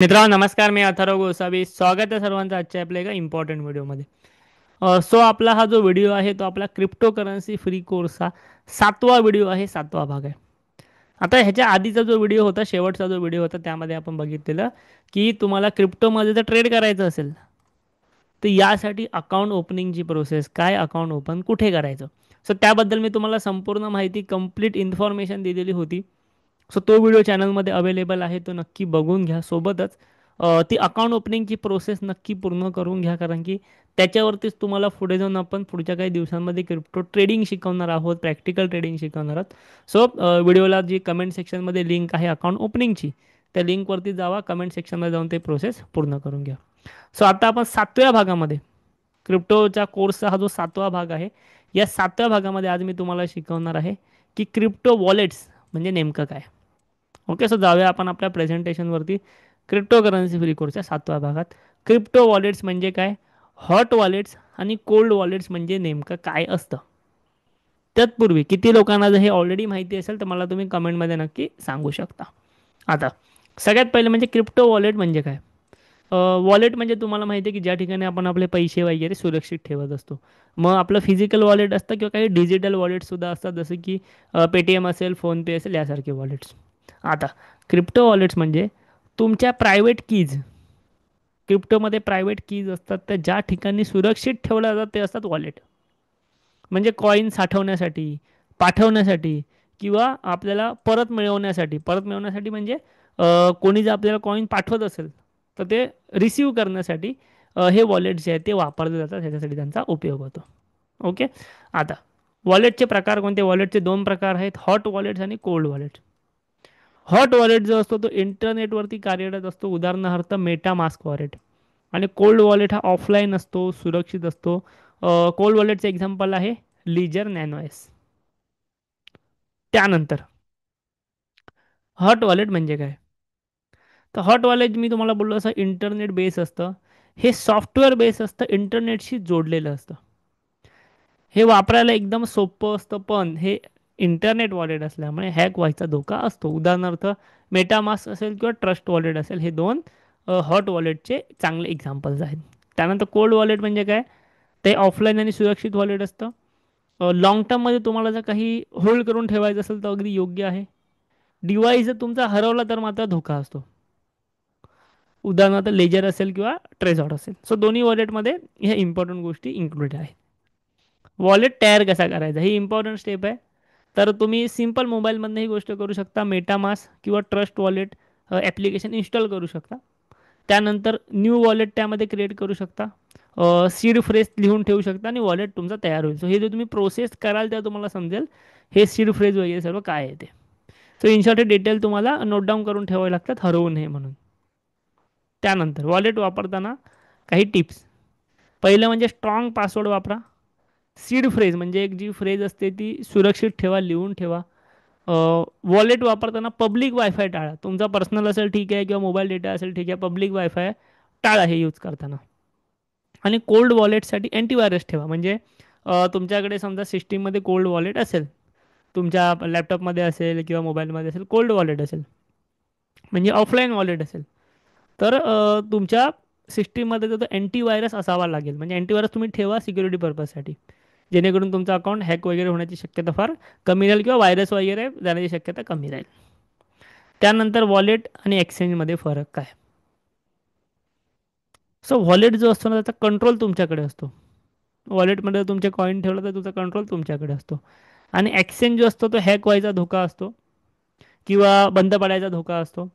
मित्रांनो नमस्कार. मी अथर्व गोसावी. स्वागत आहे सर्वांचं आजच्या आपल्या एका इम्पॉर्टंट व्हिडिओमध्ये. सो आपला हा जो व्हिडिओ आहे तो आपला क्रिप्टो करन्सी फ्री कोर्सचा 7वा व्हिडिओ आहे, 7वा भाग आहे. आता ह्याच्या आधीचा जो व्हिडिओ होता, शेवटचा जो व्हिडिओ होता, त्यामध्ये आपण बघितलेलं की तुम्हाला क्रिप्टोमध्ये जर ट्रेड करायचं असेल तर यासाठी अकाउंट ओपनिंगची प्रोसेस काय, अकाउंट ओपन कुठे करायचं, सो त्याबद्दल मी तुम्हाला संपूर्ण माहिती, कंप्लीट इन्फॉर्मेशन दिलेली होती. सो तो व्हिडिओ चॅनलमध्ये अवेलेबल आहे, तो नक्की बघून घ्या. सोबतच ती अकाउंट ओपनिंगची प्रोसेस नक्की पूर्ण करून घ्या, कारण की त्याच्यावरतीच तुम्हाला पुढे जाऊन आपण पुढच्या काही दिवसांमध्ये क्रिप्टो ट्रेडिंग शिकवणार आहोत, प्रॅक्टिकल ट्रेडिंग शिकवणार आहोत. सो व्हिडिओला जी कमेंट सेक्शनमध्ये लिंक आहे अकाउंट ओपनिंगची, त्या लिंकवरती जावा, कमेंट सेक्शनमध्ये जाऊन ते प्रोसेस पूर्ण करून घ्या. सो आता आपण 7व्या भागामध्ये, क्रिप्टोच्या कोर्सचा हा जो 7वा भाग आहे, या 7व्या भागामध्ये आज मी तुम्हाला शिकवणार आहे की क्रिप्टो वॉलेट्स म्हणजे नेमकं काय. ओके, सो जाऊया आपण आपल्या प्रेझेंटेशनवरती. क्रिप्टो करन्सी फ्री कोर्सच्या 7व्या भागात क्रिप्टो वॉलेट्स म्हणजे काय, हॉट वॉलेट्स आणि कोल्ड वॉलेट्स म्हणजे नेमकं काय असतं. तत्पूर्वी किती लोकांना जर हे ऑलरेडी माहिती असेल तर मला तुम्ही कमेंटमध्ये नक्की सांगू शकता. आता सगळ्यात पहिले म्हणजे क्रिप्टो वॉलेट म्हणजे काय. वॉलेट म्हणजे तुम्हाला माहिती आहे की ज्या ठिकाणी आपण आपले पैसे वगैरे सुरक्षित ठेवत असतो. मग आपलं फिजिकल वॉलेट असतं किंवा काही डिजिटल वॉलेटसुद्धा असतात, जसं की पेटीएम असेल, फोनपे असेल, यासारखे वॉलेट्स. आता क्रिप्टो वॉलेट्स म्हणजे तुमच्या प्रायव्हेट कीज, क्रिप्टोमध्ये प्रायव्हेट कीज असतात, त्या ज्या ठिकाणी सुरक्षित ठेवल्या जातात ते असतात वॉलेट. म्हणजे कॉईन साठवण्यासाठी, पाठवण्यासाठी, किंवा आपल्याला परत मिळवण्यासाठी म्हणजे कोणी जर आपल्याला कॉईन पाठवत असेल तर ते रिसीव करण्यासाठी हे वॉलेट जे आहेत ते वापरले जातात, ह्याच्यासाठी त्यांचा उपयोग होतो. ओके. आता वॉलेटचे प्रकार कोणते. वॉलेटचे दोन प्रकार आहेत, हॉट वॉलेट्स आणि कोल्ड वॉलेट्स. हॉट वॉलेट जो असतो तो इंटरनेटवरती कार्यरत असतो, उदाहरणार्थ मेटा मास्क वॉलेट. आणि कोल्ड वॉलेट हा ऑफलाईन असतो, सुरक्षित असतो. कोल्ड वॉलेटचे एक्झाम्पल आहे लिजर नॅनो एस. त्यानंतर हॉट वॉलेट म्हणजे काय. तर हॉट वॉलेट मी तुम्हाला बोललो असं इंटरनेट बेस असतं. हे सॉफ्टवेअर बेस असतं, इंटरनेटशी जोडलेलं असतं. हे वापरायला एकदम सोपं असतं, पण हे इंटरनेट वॉलेट असल्यामुळे हॅक व्हायचा धोका असतो. उदाहरणार्थ मेटामास्क असेल किंवा ट्रस्ट वॉलेट असेल, हे दोन हॉट वॉलेटचे चांगले एक्झाम्पल्स आहेत. त्यानंतर कोल्ड वॉलेट म्हणजे काय, ते ऑफलाईन आणि सुरक्षित वॉलेट असतं. लाँग टर्ममध्ये तुम्हाला जर काही होल्ड करून ठेवायचं असेल तर अगदी योग्य आहे. डिव्हाइस जर तुमचा हरवला तर मात्र धोका असतो, उदाहरणार्थ लेजर असेल किंवा ट्रेझॉर असेल. सो दोन्ही वॉलेटमध्ये ह्या इम्पॉर्टंट गोष्टी इन्क्लूडेड आहेत. वॉलेट तयार कसा करायचा ही इम्पॉर्टंट स्टेप आहे. तर तुम्ही सिम्पल मोबाईलमधनं ही गोष्ट करू शकता. मेटामास्क किंवा ट्रस्ट वॉलेट ॲप्लिकेशन इन्स्टॉल करू शकता. त्यानंतर न्यू वॉलेट त्यामध्ये क्रिएट करू शकता. सीड फ्रेज लिहून ठेवू शकता आणि वॉलेट तुमचा तयार होईल. सो हे जे तुम्ही प्रोसेस कराल तेव्हा तुम्हाला समजेल हे सीड फ्रेज वगैरे सर्व काय आहे ते. सो इन शॉर्ट हे डिटेल तुम्हाला नोट डाऊन करून ठेवावे लागतात, हरवू नये म्हणून. त्यानंतर वॉलेट वापरताना काही टिप्स. पहिलं म्हणजे स्ट्रॉंग पासवर्ड वापरा. सीड फ्रेज म्हणजे एक जी फ्रेज असते ती सुरक्षित ठेवा, लिहून ठेवा. वॉलेट वापरताना पब्लिक वायफाय टाळा. तुमचा पर्सनल असेल ठीक आहे, किंवा मोबाईल डेटा असेल ठीक आहे, पब्लिक वायफाय टाळा हे यूज करताना. आणि कोल्ड वॉलेटसाठी अँटीव्हायरस ठेवा. म्हणजे तुमच्याकडे समजा सिस्टीममध्ये कोल्ड वॉलेट असेल, तुमच्या लॅपटॉपमध्ये असेल किंवा मोबाईलमध्ये असेल, कोल्ड वॉलेट असेल म्हणजे ऑफलाईन वॉलेट असेल, तर तुमच्या सिस्टीममध्ये तो अँटीव्हायरस असावा लागेल. म्हणजे अँटीव्हायरस तुम्ही ठेवा सिक्युरिटी पर्पजसाठी, जेणेकरून तुमचं अकाउंट हॅक वगैरे होण्याची शक्यता फार कमी राहील, किंवा व्हायरस वगैरे जाण्याची शक्यता कमी राहील. त्यानंतर वॉलेट आणि एक्सचेंजमध्ये फरक काय. सो वॉलेट जो असतो ना त्याचा कंट्रोल तुमच्याकडे असतो. वॉलेटमध्ये तुमचे कॉईन ठेवलं तर तुझा कंट्रोल तुमच्याकडे असतो. आणि एक्सचेंज जो असतो तो हॅक व्हायचा धोका असतो किंवा बंद पडायचा धोका असतो.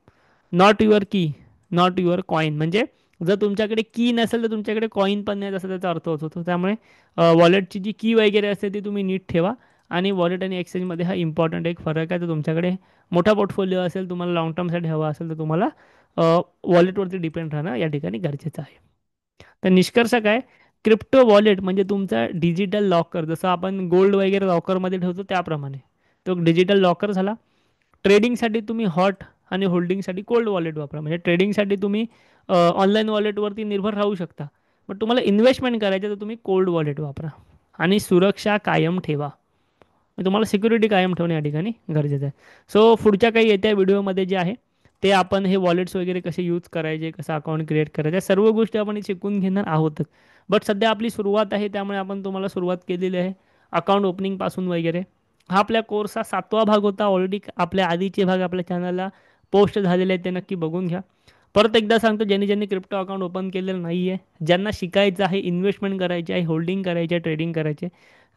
नॉट युअर की, नॉट युअर कॉईन. म्हणजे जर तुमच्याकडे की नसेल तर तुमच्याकडे कॉईन पण नाही, असा त्याचा अर्थ होतो. त्यामुळे वॉलेटची जी की वगैरे असते ती तुम्ही नीट ठेवा. आणि वॉलेट आणि एक्सचेंजमध्ये हा इम्पॉर्टंट एक फरक आहे. तर तुमच्याकडे मोठा पोर्टफोलिओ असेल, तुम्हाला लॉंग टर्मसाठी हवा असेल, तर तुम्हाला वॉलेटवरती डिपेंड राहणं या ठिकाणी गरजेचं आहे. तर निष्कर्ष काय, क्रिप्टो वॉलेट म्हणजे तुमचा डिजिटल लॉकर. जसं आपण गोल्ड वगैरे लॉकरमध्ये ठेवतो त्याप्रमाणे तो डिजिटल लॉकर झाला. ट्रेडिंगसाठी तुम्ही हॉट आणि होल्डिंगसाठी कोल्ड वॉलेट वापरा. म्हणजे ट्रेडिंगसाठी तुम्ही ऑनलाईन वॉलेटवरती निर्भर राहू शकता, पण तुम्हाला इन्व्हेस्टमेंट करायचं तर तुम्ही कोल्ड वॉलेट वापरा. आणि सुरक्षा कायम ठेवा. तुम्हाला सिक्युरिटी कायम ठेवणे या ठिकाणी गरजेचं आहे. सो पुढच्या काही येत्या व्हिडिओमध्ये जे आहे ते आपण हे वॉलेट्स वगैरे कसे यूज करायचे, कसं अकाउंट क्रिएट करायचं, या सर्व गोष्टी आपण शिकून घेणार आहोतच. बट सध्या आपली सुरुवात आहे, त्यामुळे आपण तुम्हाला सुरुवात केलेली आहे अकाउंट ओपनिंगपासून वगैरे. हा आपल्या कोर्सचा 7वा भाग होता. ऑलरेडी आपल्या आधीचे भाग आपल्या चॅनलला पोस्ट झालेले आहेत, ते नक्की बघून घ्या. परत एकदा सांगतो, ज्यांनी ज्यांनी क्रिप्टो अकाउंट ओपन केलेलं नाही आहे, ज्यांना शिकायचं आहे, इन्व्हेस्टमेंट करायची आहे, होल्डिंग करायची आहे, ट्रेडिंग करायचे,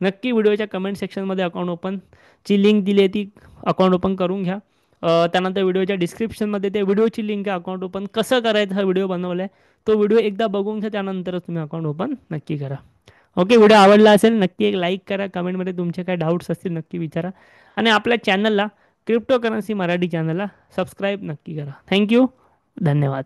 नक्की व्हिडिओच्या कमेंट सेक्शनमध्ये अकाउंट ओपनची लिंक दिली आहे, ती अकाउंट ओपन करून घ्या. त्यानंतर व्हिडिओच्या डिस्क्रिप्शनमध्ये ते व्हिडिओची लिंक आहे, अकाउंट ओपन कसं करायचं हा व्हिडिओ बनवला आहे, तो व्हिडिओ एकदा बघून घ्या, त्यानंतरच तुम्ही अकाउंट ओपन नक्की करा. ओके, व्हिडिओ आवडला असेल नक्की एक लाईक करा, कमेंटमध्ये तुमचे काय डाऊट्स असतील नक्की विचारा, आणि आपल्या चॅनलला क्रिप्टो करन्सी मराठी चॅनलला सबस्क्राईब नक्की करा. थँक्यू, धन्यवाद.